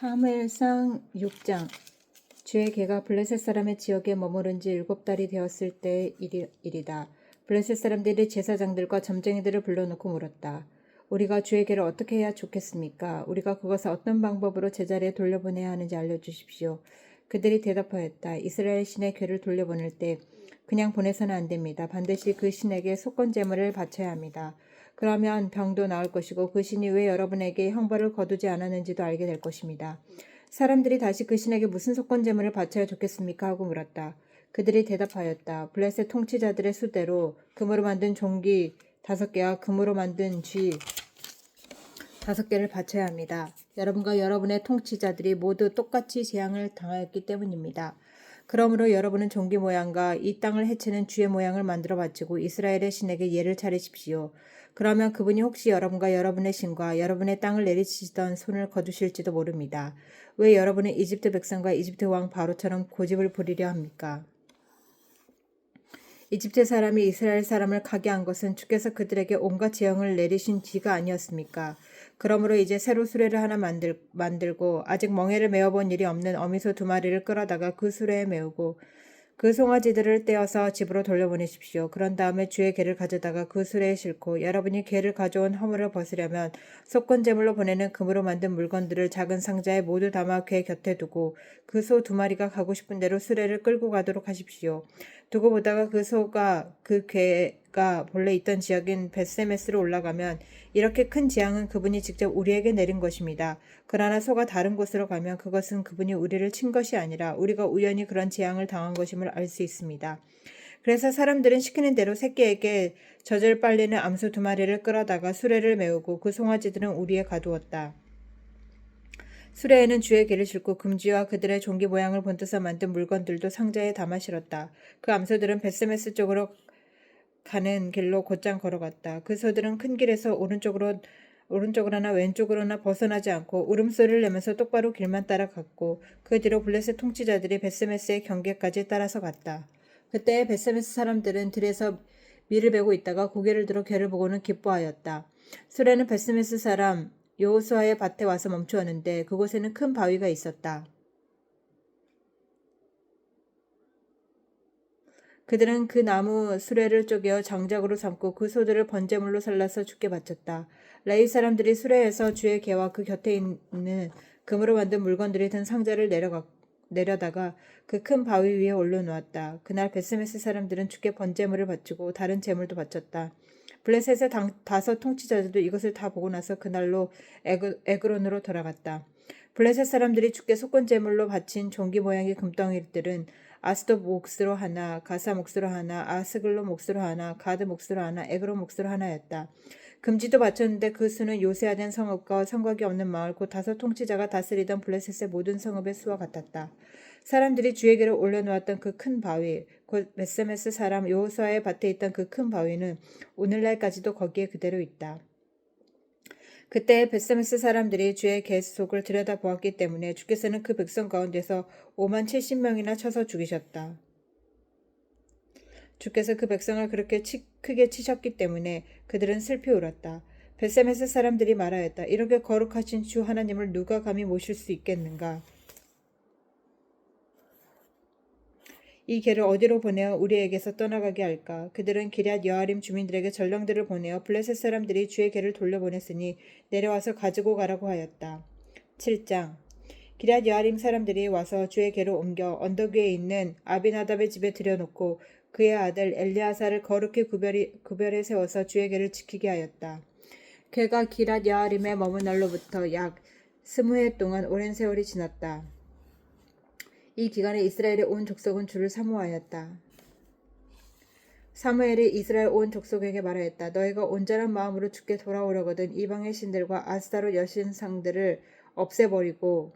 사무엘상 6장. 주의 개가 블레셋 사람의 지역에 머무른 지 7달이 되었을 때의 일이다. 블레셋 사람들이 제사장들과 점쟁이들을 불러놓고 물었다. 우리가 주의 개를 어떻게 해야 좋겠습니까? 우리가 그것을 어떤 방법으로 제자리에 돌려보내야 하는지 알려주십시오. 그들이 대답하였다. 이스라엘 신의 괴를 돌려보낼 때 그냥 보내서는 안 됩니다. 반드시 그 신에게 속건 제물을 바쳐야 합니다. 그러면 병도 나을 것이고 그 신이 왜 여러분에게 형벌을 거두지 않았는지도 알게 될 것입니다. 사람들이 다시 그 신에게 무슨 속건 제물을 바쳐야 좋겠습니까? 하고 물었다. 그들이 대답하였다. 블레셋 통치자들의 수대로 금으로 만든 종기 5개와 금으로 만든 쥐 5개를 바쳐야 합니다. 여러분과 여러분의 통치자들이 모두 똑같이 재앙을 당하였기 때문입니다. 그러므로 여러분은 종기 모양과 이 땅을 해치는 쥐의 모양을 만들어 바치고 이스라엘의 신에게 예를 차리십시오. 그러면 그분이 혹시 여러분과 여러분의 신과 여러분의 땅을 내리치시던 손을 거두실지도 모릅니다. 왜 여러분은 이집트 백성과 이집트 왕 바로처럼 고집을 부리려 합니까? 이집트 사람이 이스라엘 사람을 가게 한 것은 주께서 그들에게 온갖 재앙을 내리신 뒤가 아니었습니까? 그러므로 이제 새로 수레를 하나 만들고 아직 멍에를 메어본 일이 없는 어미소 2마리를 끌어다가 그 수레에 메우고 그 송아지들을 떼어서 집으로 돌려보내십시오. 그런 다음에 주의 개를 가져다가 그 수레에 싣고 여러분이 개를 가져온 허물을 벗으려면 속건 제물로 보내는 금으로 만든 물건들을 작은 상자에 모두 담아 개 곁에 두고 그 소 2마리가 가고 싶은 대로 수레를 끌고 가도록 하십시오. 두고 보다가 그 소가 그 개가 본래 있던 지역인 벳세메스로 올라가면 이렇게 큰 재앙은 그분이 직접 우리에게 내린 것입니다. 그러나 소가 다른 곳으로 가면 그것은 그분이 우리를 친 것이 아니라 우리가 우연히 그런 재앙을 당한 것임을 알 수 있습니다. 그래서 사람들은 시키는 대로 새끼에게 젖을 빨리는 암소 2마리를 끌어다가 수레를 메우고 그 송아지들은 우리에 가두었다. 수레에는 주의 개를 싣고 금쥐와 그들의 종기 모양을 본떠서 만든 물건들도 상자에 담아 실었다. 그 암소들은 벳세메스 쪽으로 가는 길로 곧장 걸어갔다. 그 소들은 큰 길에서 오른쪽으로나 왼쪽으로나 벗어나지 않고 울음소리를 내면서 똑바로 길만 따라갔고 그 뒤로 블레셋 통치자들이 벳세메스의 경계까지 따라서 갔다. 그때 벳세메스 사람들은 들에서 밀을 베고 있다가 고개를 들어 개를 보고는 기뻐하였다. 수레는 벳세메스 사람 여호수아의 밭에 와서 멈추었는데 그곳에는 큰 바위가 있었다. 그들은 그 나무 수레를 쪼개어 장작으로 삼고 그 소들을 번제물로 살라서 주께 바쳤다. 레위 사람들이 수레에서 주의 개와 그 곁에 있는 금으로 만든 물건들이 든 상자를 내려다가 그 큰 바위 위에 올려놓았다. 그날 벳세메스 사람들은 주께 번제물을 바치고 다른 제물도 바쳤다. 블레셋의 5 통치자들도 이것을 다 보고 나서 그날로 에그론으로 돌아갔다. 블레셋 사람들이 주께 속건 제물로 바친 종기 모양의 금덩이들은 아스돗 몫으로 하나, 가사 몫으로 하나, 아스글로 몫으로 하나, 가드 몫으로 하나, 에그론 몫으로 하나였다. 금지도 바쳤는데 그 수는 요새화된 성읍과 성곽이 없는 마을 곧 5 통치자가 다스리던 블레셋의 모든 성읍의 수와 같았다. 사람들이 주에게로 올려놓았던 그 큰 바위, 곧 벳세메스 사람 여호수아의 밭에 있던 그 큰 바위는 오늘날까지도 거기에 그대로 있다. 그때 벳세메스 사람들이 주의 계속을 들여다보았기 때문에 주께서는 그 백성 가운데서 5만 70명이나 쳐서 죽이셨다. 주께서 그 백성을 그렇게 크게 치셨기 때문에 그들은 슬피 울었다. 벳세메스 사람들이 말하였다. 이렇게 거룩하신 주 하나님을 누가 감히 모실 수 있겠는가? 이 개를 어디로 보내어 우리에게서 떠나가게 할까? 그들은 기럇 여아림 주민들에게 전령들을 보내어 블레셋 사람들이 주의 개를 돌려보냈으니 내려와서 가지고 가라고 하였다. 7장. 기럇 여아림 사람들이 와서 주의 개를 옮겨 언덕 위에 있는 아비나답의 집에 들여놓고 그의 아들 엘리아사를 거룩히 구별해 세워서 주의 개를 지키게 하였다. 개가 기럇 여아림에 머문 날로부터 약 20해 동안 오랜 세월이 지났다. 이 기간에 이스라엘의 온 족속은 주를 사모하였다. 사무엘이 이스라엘 온 족속에게 말하였다. 너희가 온전한 마음으로 주께 돌아오려거든 이방의 신들과 아스타롯 여신상들을 없애버리고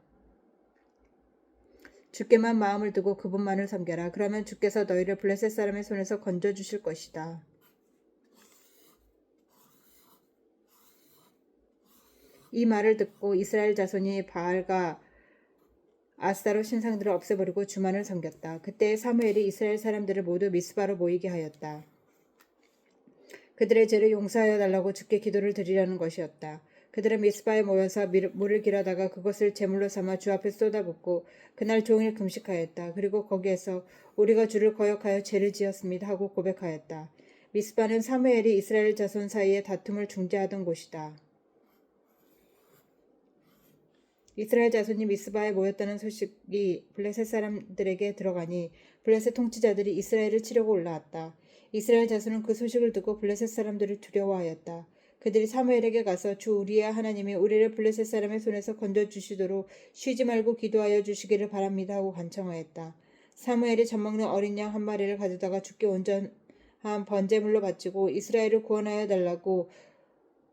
주께만 마음을 두고 그분만을 섬겨라. 그러면 주께서 너희를 블레셋 사람의 손에서 건져주실 것이다. 이 말을 듣고 이스라엘 자손이 바알과 아스타롯 신상들을 없애버리고 주만을 섬겼다. 그때 사무엘이 이스라엘 사람들을 모두 미스바로 모이게 하였다. 그들의 죄를 용서하여 달라고 주께 기도를 드리려는 것이었다. 그들은 미스바에 모여서 물을 길어다가 그것을 제물로 삼아 주 앞에 쏟아붓고 그날 종일 금식하였다. 그리고 거기에서 우리가 주를 거역하여 죄를 지었습니다 하고 고백하였다. 미스바는 사무엘이 이스라엘 자손 사이에 다툼을 중재하던 곳이다. 이스라엘 자손이 미스바에 모였다는 소식이 블레셋 사람들에게 들어가니 블레셋 통치자들이 이스라엘을 치려고 올라왔다. 이스라엘 자손은 그 소식을 듣고 블레셋 사람들을 두려워하였다. 그들이 사무엘에게 가서 주 우리의 하나님이 우리를 블레셋 사람의 손에서 건져주시도록 쉬지 말고 기도하여 주시기를 바랍니다 하고 간청하였다. 사무엘이 젖먹는 어린 양 한 마리를 가져다가 주께 온전한 번제물로 바치고 이스라엘을 구원하여 달라고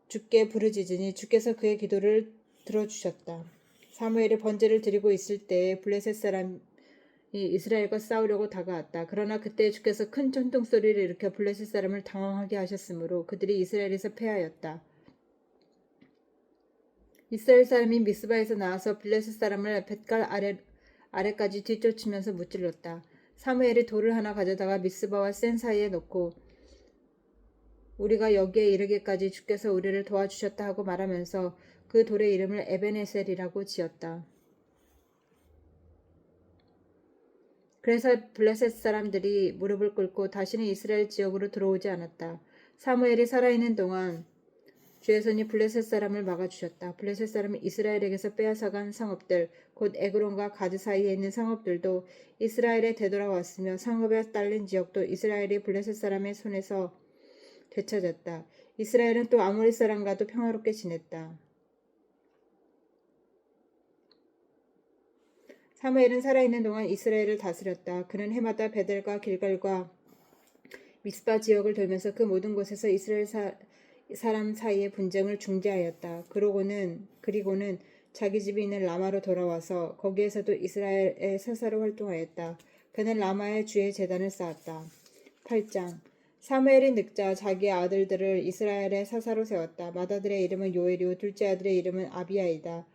주께 부르짖으니 주께서 그의 기도를 들어주셨다. 사무엘이 번제를 드리고 있을 때에 블레셋 사람이 이스라엘과 싸우려고 다가왔다. 그러나 그때 주께서 큰 천둥 소리를 일으켜 블레셋 사람을 당황하게 하셨으므로 그들이 이스라엘에서 패하였다. 이스라엘 사람이 미스바에서 나와서 블레셋 사람을 뱃갈 아래까지 뒤쫓으면서 무찔렀다. 사무엘이 돌을 하나 가져다가 미스바와 센 사이에 놓고 우리가 여기에 이르기까지 주께서 우리를 도와주셨다 하고 말하면서 그 돌의 이름을 에벤에셀이라고 지었다. 그래서 블레셋 사람들이 무릎을 꿇고 다시는 이스라엘 지역으로 들어오지 않았다. 사무엘이 살아있는 동안 주의 손이 블레셋 사람을 막아주셨다. 블레셋 사람이 이스라엘에게서 빼앗아간 성읍들 곧 에그론과 가드 사이에 있는 성읍들도 이스라엘에 되돌아왔으며 성읍에 딸린 지역도 이스라엘이 블레셋 사람의 손에서 되찾았다. 이스라엘은 또 아모리 사람과도 평화롭게 지냈다. 사무엘은 살아있는 동안 이스라엘을 다스렸다. 그는 해마다 베델과 길갈과 미스바 지역을 돌면서 그 모든 곳에서 이스라엘 사람 사이의 분쟁을 중재하였다. 그리고는 자기 집이 있는 라마로 돌아와서 거기에서도 이스라엘의 사사로 활동하였다. 그는 라마의 주의 제단을 쌓았다. 8장 사무엘이 늙자 자기의 아들들을 이스라엘의 사사로 세웠다. 맏아들의 이름은 요엘이요 둘째 아들의 이름은 아비야이다.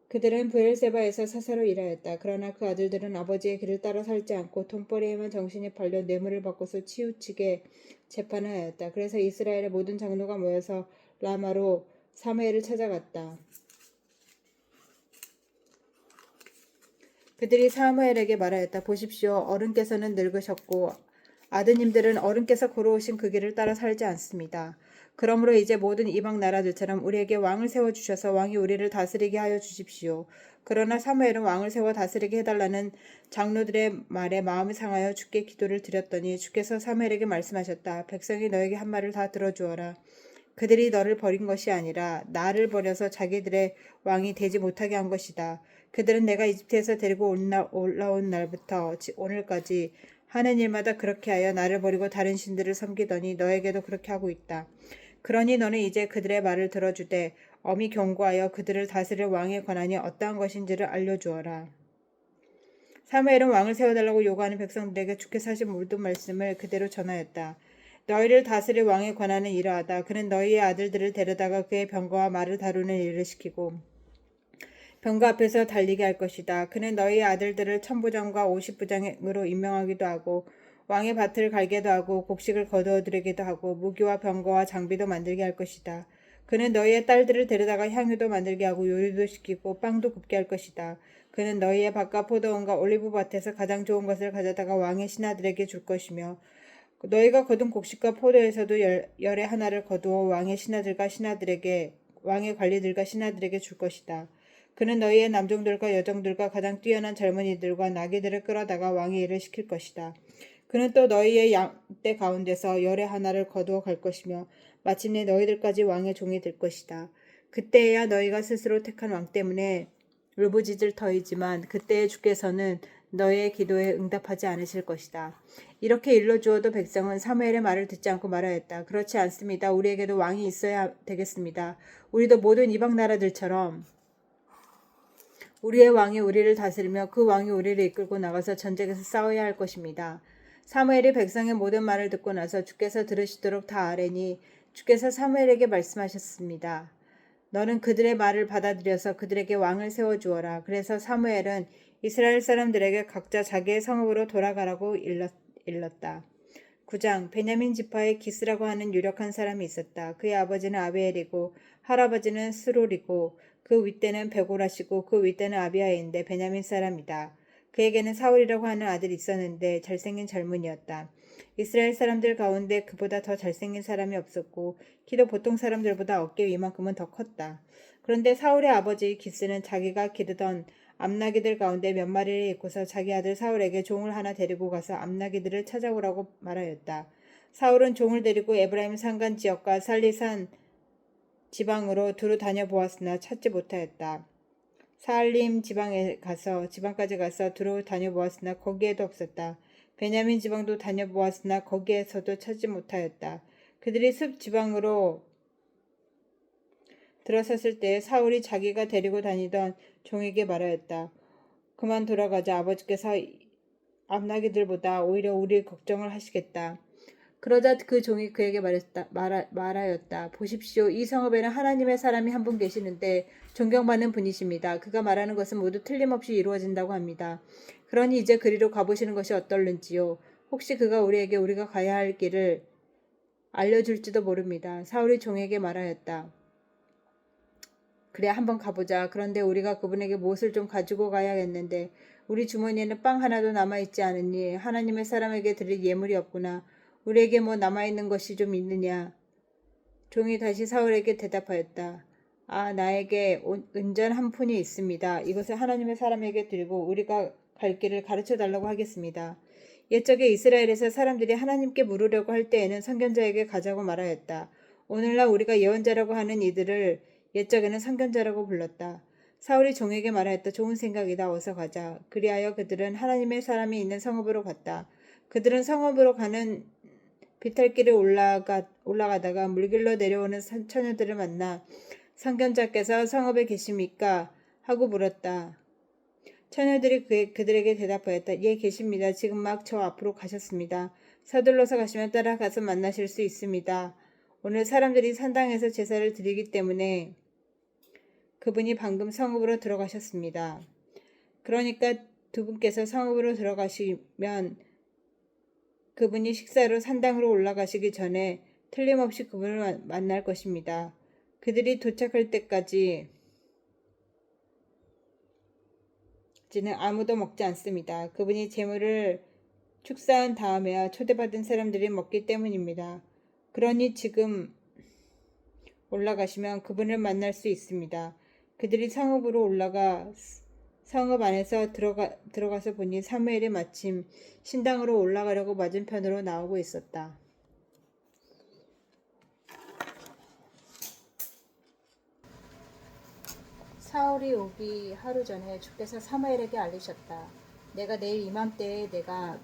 그들은 브엘세바에서 사사로 일하였다. 그러나 그 아들들은 아버지의 길을 따라 살지 않고 돈벌이에만 정신이 팔려 뇌물을 받고서 치우치게 재판을 하였다. 그래서 이스라엘의 모든 장로가 모여서 라마로 사무엘을 찾아갔다. 그들이 사무엘에게 말하였다. 보십시오. 어른께서는 늙으셨고 아드님들은 어른께서 걸어오신 그 길을 따라 살지 않습니다. 그러므로 이제 모든 이방 나라들처럼 우리에게 왕을 세워주셔서 왕이 우리를 다스리게 하여 주십시오. 그러나 사무엘은 왕을 세워 다스리게 해달라는 장로들의 말에 마음이 상하여 주께 기도를 드렸더니 주께서 사무엘에게 말씀하셨다. 백성이 너에게 한 말을 다 들어주어라. 그들이 너를 버린 것이 아니라 나를 버려서 자기들의 왕이 되지 못하게 한 것이다. 그들은 내가 이집트에서 데리고 올라온 날부터 오늘까지 하는 일마다 그렇게 하여 나를 버리고 다른 신들을 섬기더니 너에게도 그렇게 하고 있다. 그러니 너는 이제 그들의 말을 들어주되 엄히 경고하여 그들을 다스릴 왕의 권한이 어떠한 것인지를 알려주어라. 사무엘은 왕을 세워달라고 요구하는 백성들에게 주께서 하신 모든 말씀을 그대로 전하였다. 너희를 다스릴 왕의 권한은 이러하다. 그는 너희의 아들들을 데려다가 그의 병거와 말을 다루는 일을 시키고 병거 앞에서 달리게 할 것이다. 그는 너희의 아들들을 1000부장과 50부장으로 임명하기도 하고 왕의 밭을 갈게도 하고 곡식을 거두어들이기도 하고 무기와 병거와 장비도 만들게 할 것이다. 그는 너희의 딸들을 데려다가 향유도 만들게 하고 요리도 시키고 빵도 굽게 할 것이다. 그는 너희의 밭과 포도원과 올리브밭에서 가장 좋은 것을 가져다가 왕의 신하들에게 줄 것이며 너희가 거둔 곡식과 포도에서도 열의 하나를 거두어 왕의 관리들과 신하들에게 줄 것이다. 그는 너희의 남종들과 여종들과 가장 뛰어난 젊은이들과 나귀들을 끌어다가 왕의 일을 시킬 것이다. 그는 또 너희의 양떼 가운데서 열의 하나를 거두어 갈 것이며 마침내 너희들까지 왕의 종이 될 것이다. 그때에야 너희가 스스로 택한 왕 때문에 울부짖을 터이지만 그때에 주께서는 너희의 기도에 응답하지 않으실 것이다. 이렇게 일러주어도 백성은 사무엘의 말을 듣지 않고 말하였다. 그렇지 않습니다. 우리에게도 왕이 있어야 되겠습니다. 우리도 모든 이방 나라들처럼 우리의 왕이 우리를 다스리며 그 왕이 우리를 이끌고 나가서 전쟁에서 싸워야 할 것입니다. 사무엘이 백성의 모든 말을 듣고 나서 주께서 들으시도록 다 아뢰니 주께서 사무엘에게 말씀하셨습니다. 너는 그들의 말을 받아들여서 그들에게 왕을 세워주어라. 그래서 사무엘은 이스라엘 사람들에게 각자 자기의 성읍으로 돌아가라고 일렀다. 9장 베냐민 지파에 기스라고 하는 유력한 사람이 있었다. 그의 아버지는 아비엘이고 할아버지는 스롤이고 그 윗대는 베고라시고 그 윗대는 아비아인데 베냐민 사람이다. 그에게는 사울이라고 하는 아들이 있었는데 잘생긴 젊은이였다. 이스라엘 사람들 가운데 그보다 더 잘생긴 사람이 없었고 키도 보통 사람들보다 어깨 위만큼은 더 컸다. 그런데 사울의 아버지 기스는 자기가 기르던 암나기들 가운데 몇 마리를 잃고서 자기 아들 사울에게 종을 하나 데리고 가서 암나기들을 찾아오라고 말하였다. 사울은 종을 데리고 에브라임 산간 지역과 살리산 지방으로 두루 다녀보았으나 찾지 못하였다. 사알림 지방까지 가서 두루 다녀보았으나 거기에도 없었다. 베냐민 지방도 다녀보았으나 거기에서도 찾지 못하였다. 그들이 숲 지방으로 들어섰을 때 사울이 자기가 데리고 다니던 종에게 말하였다. 그만 돌아가자. 아버지께서 암나기들보다 오히려 우리 걱정을 하시겠다. 그러자 그 종이 그에게 말하였다. 보십시오. 이 성읍에는 하나님의 사람이 한 분 계시는데 존경받는 분이십니다. 그가 말하는 것은 모두 틀림없이 이루어진다고 합니다. 그러니 이제 그리로 가보시는 것이 어떨는지요. 혹시 그가 우리에게 우리가 가야 할 길을 알려줄지도 모릅니다. 사울이 종에게 말하였다. 그래, 한번 가보자. 그런데 우리가 그분에게 무엇을 좀 가지고 가야겠는데 우리 주머니에는 빵 하나도 남아있지 않으니 하나님의 사람에게 드릴 예물이 없구나. 우리에게 뭐 남아있는 것이 좀 있느냐. 종이 다시 사울에게 대답하였다. 나에게 은전 한 푼이 있습니다. 이것을 하나님의 사람에게 드리고 우리가 갈 길을 가르쳐 달라고 하겠습니다. 옛적에 이스라엘에서 사람들이 하나님께 물으려고 할 때에는 선견자에게 가자고 말하였다. 오늘날 우리가 예언자라고 하는 이들을 옛적에는 선견자라고 불렀다. 사울이 종에게 말하였다. 좋은 생각이다. 어서 가자. 그리하여 그들은 하나님의 사람이 있는 성읍으로 갔다. 그들은 성읍으로 가는 비탈길을 올라가다가 물길로 내려오는 처녀들을 만나 선견자께서 성읍에 계십니까? 하고 물었다. 처녀들이 그들에게 대답하였다. 예, 계십니다. 지금 막 저 앞으로 가셨습니다. 서둘러서 가시면 따라가서 만나실 수 있습니다. 오늘 사람들이 산당에서 제사를 드리기 때문에 그분이 방금 성읍으로 들어가셨습니다. 그러니까 두 분께서 성읍으로 들어가시면 그분이 식사로 산당으로 올라가시기 전에 틀림없이 그분을 만날 것입니다. 그들이 도착할 때까지는 아무도 먹지 않습니다. 그분이 제물을 축사한 다음에야 초대받은 사람들이 먹기 때문입니다. 그러니 지금 올라가시면 그분을 만날 수 있습니다. 그들이 성읍으로 올라가 성읍 안에서 들어가서 보니 사무엘이 마침 신당으로 올라가려고 맞은편으로 나오고 있었다. 사울이 오기 하루 전에 주께서 사무엘에게 알리셨다. 내가 내일 이맘때에 내가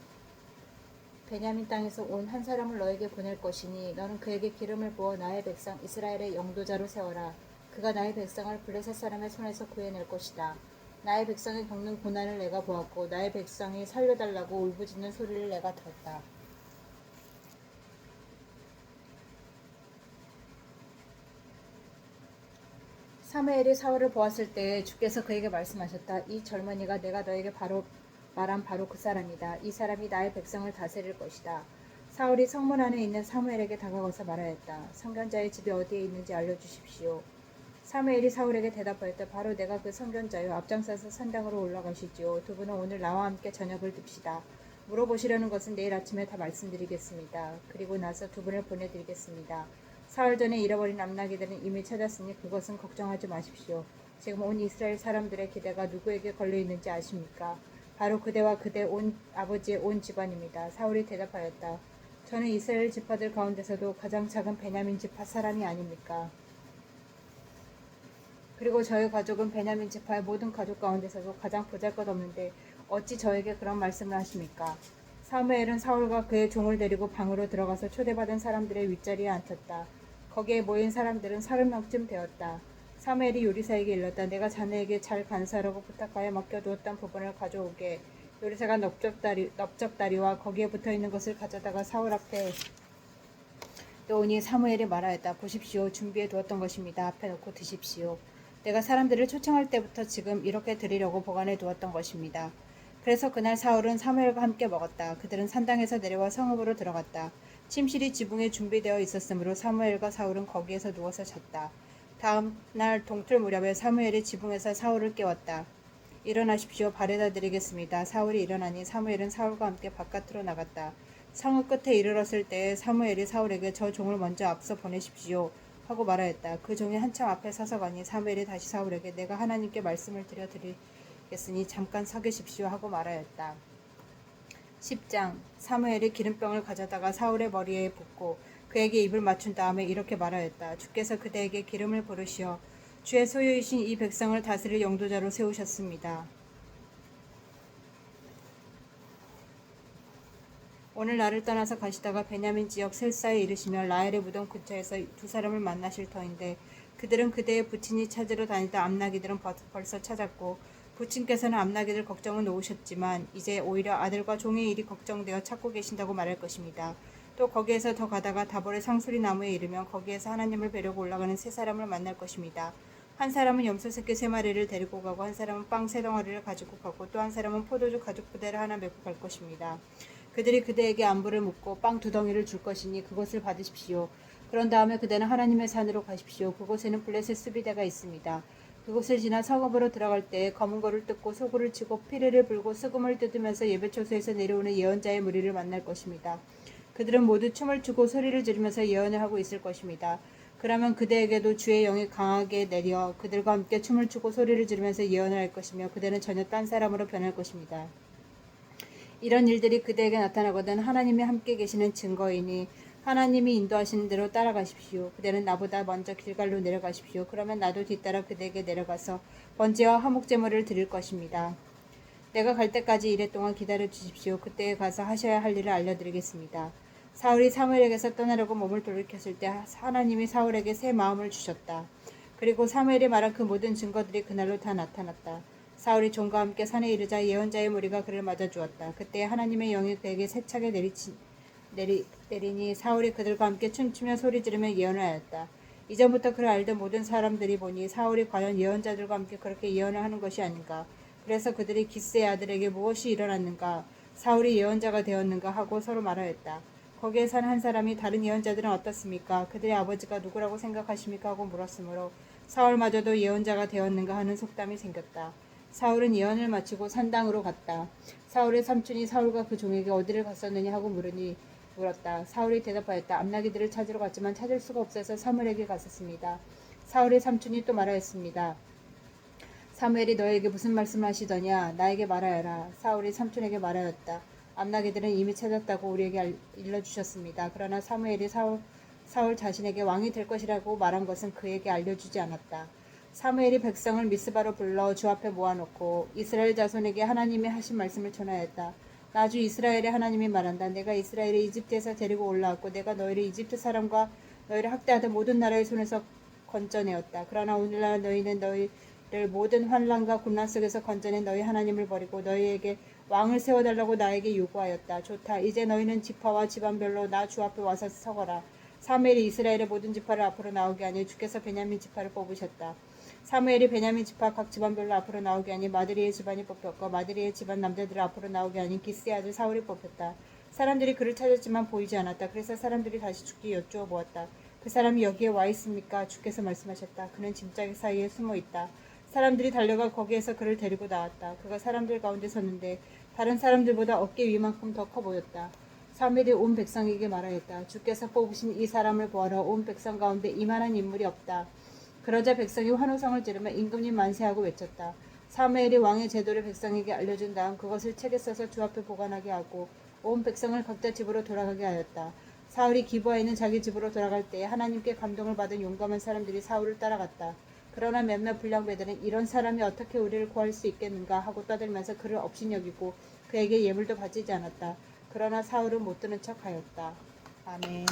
베냐민 땅에서 온 한 사람을 너에게 보낼 것이니 너는 그에게 기름을 부어 나의 백성 이스라엘의 영도자로 세워라. 그가 나의 백성을 블레셋 사람의 손에서 구해낼 것이다. 나의 백성이 겪는 고난을 내가 보았고 나의 백성이 살려달라고 울부짖는 소리를 내가 들었다. 사무엘이 사울을 보았을 때 주께서 그에게 말씀하셨다. 이 젊은이가 내가 너에게 말한 바로 그 사람이다. 이 사람이 나의 백성을 다스릴 것이다. 사울이 성문 안에 있는 사무엘에게 다가가서 말하였다. 선견자의 집이 어디에 있는지 알려주십시오. 사무엘이 사울에게 대답하였다. 바로 내가 그 선견자요. 앞장서서 산당으로 올라가시지요. 두 분은 오늘 나와 함께 저녁을 듭시다. 물어보시려는 것은 내일 아침에 다 말씀드리겠습니다. 그리고 나서 두 분을 보내드리겠습니다. 사흘 전에 잃어버린 암나기들은 이미 찾았으니 그것은 걱정하지 마십시오. 지금 온 이스라엘 사람들의 기대가 누구에게 걸려있는지 아십니까? 바로 그대와 그대 아버지의 온 집안입니다. 사울이 대답하였다. 저는 이스라엘 지파들 가운데서도 가장 작은 베냐민 지파 사람이 아닙니까? 그리고 저희 가족은 베냐민 지파의 모든 가족 가운데서도 가장 보잘것없는데 어찌 저에게 그런 말씀을 하십니까? 사무엘은 사울과 그의 종을 데리고 방으로 들어가서 초대받은 사람들의 윗자리에 앉혔다. 거기에 모인 사람들은 30명쯤 되었다. 사무엘이 요리사에게 일렀다. 내가 자네에게 잘 간수하라고 부탁하여 맡겨두었던 부분을 가져오게. 요리사가 넓적다리와 거기에 붙어있는 것을 가져다가 사울 앞에 놓으니 사무엘이 말하였다. 보십시오. 준비해 두었던 것입니다. 앞에 놓고 드십시오. 내가 사람들을 초청할 때부터 지금 이렇게 드리려고 보관해 두었던 것입니다. 그래서 그날 사울은 사무엘과 함께 먹었다. 그들은 산당에서 내려와 성읍으로 들어갔다. 침실이 지붕에 준비되어 있었으므로 사무엘과 사울은 거기에서 누워서 잤다. 다음 날 동틀 무렵에 사무엘이 지붕에서 사울을 깨웠다. 일어나십시오. 발에다 드리겠습니다. 사울이 일어나니 사무엘은 사울과 함께 바깥으로 나갔다. 성읍 끝에 이르렀을 때에 사무엘이 사울에게 저 종을 먼저 앞서 보내십시오 하고 말하였다. 그 종이 한참 앞에 서서 가니 사무엘이 다시 사울에게 내가 하나님께 말씀을 드리겠으니 잠깐 서 계십시오 하고 말하였다. 10장 사무엘이 기름병을 가져다가 사울의 머리에 붓고 그에게 입을 맞춘 다음에 이렇게 말하였다. 주께서 그대에게 기름을 부으시어 주의 소유이신 이 백성을 다스릴 영도자로 세우셨습니다. 오늘 나를 떠나서 가시다가 베냐민 지역 셀사에 이르시며 라헬의 무덤 근처에서 두 사람을 만나실 터인데 그들은 그대의 부친이 찾으러 다니다 암나기들은 벌써 찾았고 부친께서는 암나기들 걱정은 놓으셨지만 이제 오히려 아들과 종의 일이 걱정되어 찾고 계신다고 말할 것입니다. 또 거기에서 더 가다가 다볼의 상수리 나무에 이르면 거기에서 하나님을 뵈려고 올라가는 세 사람을 만날 것입니다. 한 사람은 염소 새끼 3마리를 데리고 가고 한 사람은 빵 3덩어리를 가지고 가고 또 한 사람은 포도주 가죽 부대를 하나 메고 갈 것입니다. 그들이 그대에게 안부를 묻고 빵 2덩이를 줄 것이니 그것을 받으십시오. 그런 다음에 그대는 하나님의 산으로 가십시오. 그곳에는 블레셋 수비대가 있습니다. 그곳을 지나 성읍으로 들어갈 때에 검은 거를 뜯고 소굴을 치고 피리를 불고 수금을 뜯으면서 예배초소에서 내려오는 예언자의 무리를 만날 것입니다. 그들은 모두 춤을 추고 소리를 지르면서 예언을 하고 있을 것입니다. 그러면 그대에게도 주의 영이 강하게 내려 그들과 함께 춤을 추고 소리를 지르면서 예언을 할 것이며 그대는 전혀 딴 사람으로 변할 것입니다. 이런 일들이 그대에게 나타나거든 하나님이 함께 계시는 증거이니 하나님이 인도하시는 대로 따라가십시오. 그대는 나보다 먼저 길갈로 내려가십시오. 그러면 나도 뒤따라 그대에게 내려가서 번제와 화목제물을 드릴 것입니다. 내가 갈 때까지 이래 동안 기다려 주십시오. 그때에 가서 하셔야 할 일을 알려드리겠습니다. 사울이 사무엘에게서 떠나려고 몸을 돌이켰을 때 하나님이 사울에게 새 마음을 주셨다. 그리고 사무엘이 말한 그 모든 증거들이 그날로 다 나타났다. 사울이 종과 함께 산에 이르자 예언자의 무리가 그를 맞아주었다. 그때 하나님의 영이 그에게 세차게 내리니 사울이 그들과 함께 춤추며 소리 지르며 예언을 하였다. 이전부터 그를 알던 모든 사람들이 보니 사울이 과연 예언자들과 함께 그렇게 예언을 하는 것이 아닌가. 그래서 그들이 기스의 아들에게 무엇이 일어났는가, 사울이 예언자가 되었는가 하고 서로 말하였다. 거기에 산 한 사람이 다른 예언자들은 어떻습니까? 그들의 아버지가 누구라고 생각하십니까? 하고 물었으므로 사울마저도 예언자가 되었는가 하는 속담이 생겼다. 사울은 예언을 마치고 산당으로 갔다. 사울의 삼촌이 사울과 그 종에게 어디를 갔었느냐 하고 물었다. 사울이 대답하였다. 암나기들을 찾으러 갔지만 찾을 수가 없어서 사무엘에게 갔었습니다. 사울의 삼촌이 또 말하였습니다. 사무엘이 너에게 무슨 말씀을 하시더냐? 나에게 말하여라. 사울이 삼촌에게 말하였다. 암나기들은 이미 찾았다고 우리에게 일러주셨습니다. 그러나 사무엘이 사울 자신에게 왕이 될 것이라고 말한 것은 그에게 알려주지 않았다. 사무엘이 백성을 미스바로 불러 주 앞에 모아놓고 이스라엘 자손에게 하나님이 하신 말씀을 전하였다. 나 주 이스라엘의 하나님이 말한다. 내가 이스라엘을 이집트에서 데리고 올라왔고 내가 너희를 이집트 사람과 너희를 학대하던 모든 나라의 손에서 건져내었다. 그러나 오늘날 너희는 너희를 모든 환난과 군난 속에서 건져낸 너희 하나님을 버리고 너희에게 왕을 세워달라고 나에게 요구하였다. 좋다. 이제 너희는 지파와 집안별로 나 주 앞에 와서 서거라. 사무엘이 이스라엘의 모든 지파를 앞으로 나오게 하니 주께서 베냐민 지파를 뽑으셨다. 사무엘이 베냐민 지파 각 집안별로 앞으로 나오게 하니 마드리의 집안이 뽑혔고 마드리의 집안 남자들을 앞으로 나오게 하니 기스의 아들 사울이 뽑혔다. 사람들이 그를 찾았지만 보이지 않았다. 그래서 사람들이 다시 주께 여쭈어 보았다. 그 사람이 여기에 와 있습니까? 주께서 말씀하셨다. 그는 짐짝이 사이에 숨어 있다. 사람들이 달려가 거기에서 그를 데리고 나왔다. 그가 사람들 가운데 섰는데 다른 사람들보다 어깨 위만큼 더 커 보였다. 사무엘이 온 백성에게 말하였다. 주께서 뽑으신 이 사람을 보아라. 온 백성 가운데 이만한 인물이 없다. 그러자 백성이 환호성을 지르며 임금님 만세하고 외쳤다. 사무엘이 왕의 제도를 백성에게 알려준 다음 그것을 책에 써서 주 앞에 보관하게 하고 온 백성을 각자 집으로 돌아가게 하였다. 사울이 기브아에 있는 자기 집으로 돌아갈 때 하나님께 감동을 받은 용감한 사람들이 사울을 따라갔다. 그러나 몇몇 불량배들은 이런 사람이 어떻게 우리를 구할 수 있겠는가 하고 떠들면서 그를 업신여기고 그에게 예물도 바치지 않았다. 그러나 사울은 못 들은 척하였다. 아멘.